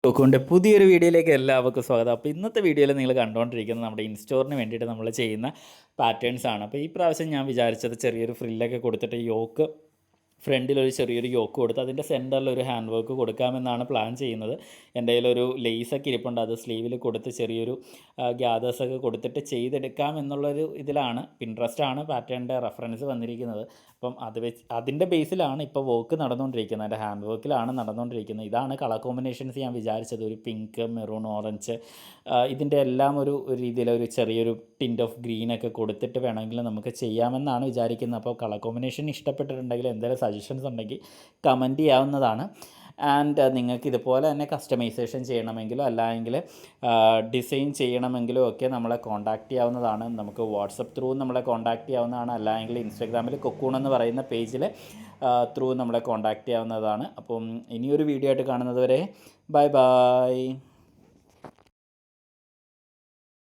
കൊക്കുവിൻ്റെ പുതിയൊരു വീഡിയോയിലേക്ക് എല്ലാവർക്കും സ്വാഗതം. അപ്പോൾ ഇന്നത്തെ വീഡിയോയിൽ നിങ്ങൾ കണ്ടുകൊണ്ടിരിക്കുന്നത് നമ്മുടെ ഇൻസ്റ്റോറിന് വേണ്ടിയിട്ട് നമ്മൾ ചെയ്യുന്ന പാറ്റേൺസ് ആണ്. അപ്പോൾ ഈ പ്രാവശ്യം ഞാൻ വിചാരിച്ചത് ചെറിയൊരു ഫ്രില്ലൊക്കെ കൊടുത്തിട്ട് യോക്ക് ഫ്രണ്ടിലൊരു ചെറിയൊരു യോക്ക് കൊടുത്ത് അതിൻ്റെ സെൻറ്ററിൽ ഒരു ഹാൻഡ് വർക്ക് കൊടുക്കാമെന്നാണ് പ്ലാൻ ചെയ്യുന്നത്. എൻ്റെ കയ്യിലൊരു ലേസൊക്കെ ഇരിപ്പുണ്ട്, അത് സ്ലീവിൽ കൊടുത്ത് ചെറിയൊരു ഗ്യാദേഴ്സൊക്കെ കൊടുത്തിട്ട് ചെയ്തെടുക്കാം എന്നുള്ളൊരു ഇതിലാണ്. പിൻട്രസ്റ്റാണ് പാറ്റേണിൻ്റെ റെഫറൻസ് വന്നിരിക്കുന്നത്. അപ്പം അത് വെച്ച് അതിൻ്റെ ബേസിലാണ് ഇപ്പോൾ വർക്ക് നടന്നുകൊണ്ടിരിക്കുന്നത്, എൻ്റെ ഹാൻഡ് വർക്കിലാണ് നടന്നുകൊണ്ടിരിക്കുന്നത്. ഇതാണ് കളർ കോമ്പിനേഷൻസ് ഞാൻ വിചാരിച്ചത്, ഒരു പിങ്ക്, മെറൂൺ, ഓറഞ്ച്, ഇതിൻ്റെ എല്ലാം ഒരു രീതിയിലൊരു ചെറിയൊരു ടിൻ്റ് ഓഫ് ഗ്രീനൊക്കെ കൊടുത്തിട്ട് വേണമെങ്കിൽ നമുക്ക് ചെയ്യാമെന്നാണ് വിചാരിക്കുന്നത്. അപ്പോൾ കളർ കോമ്പിനേഷൻ ഇഷ്ടപ്പെട്ടിട്ടുണ്ടെങ്കിൽ എന്തെങ്കിലും സജഷൻസ് ഉണ്ടെങ്കിൽ കമൻറ്റ് ചെയ്യാവുന്നതാണ്. ആൻഡ് നിങ്ങൾക്ക് ഇതുപോലെ തന്നെ കസ്റ്റമൈസേഷൻ ചെയ്യണമെങ്കിലോ അല്ലെങ്കിൽ ഡിസൈൻ ചെയ്യണമെങ്കിലോ ഒക്കെ നമ്മളെ കോൺടാക്റ്റ് ചെയ്യാവുന്നതാണ്. നമുക്ക് വാട്സപ്പ് ത്രൂ നമ്മളെ കോൺടാക്റ്റ് ചെയ്യാവുന്നതാണ്, അല്ലെങ്കിൽ ഇൻസ്റ്റാഗ്രാമിൽ കൊക്കൂൺ എന്ന് പറയുന്ന പേജിൽ ത്രൂ നമ്മളെ കോൺടാക്റ്റ് ചെയ്യാവുന്നതാണ്. അപ്പം ഇനിയൊരു വീഡിയോ ആയിട്ട് കാണുന്നത് വരെ ബൈ ബൈ.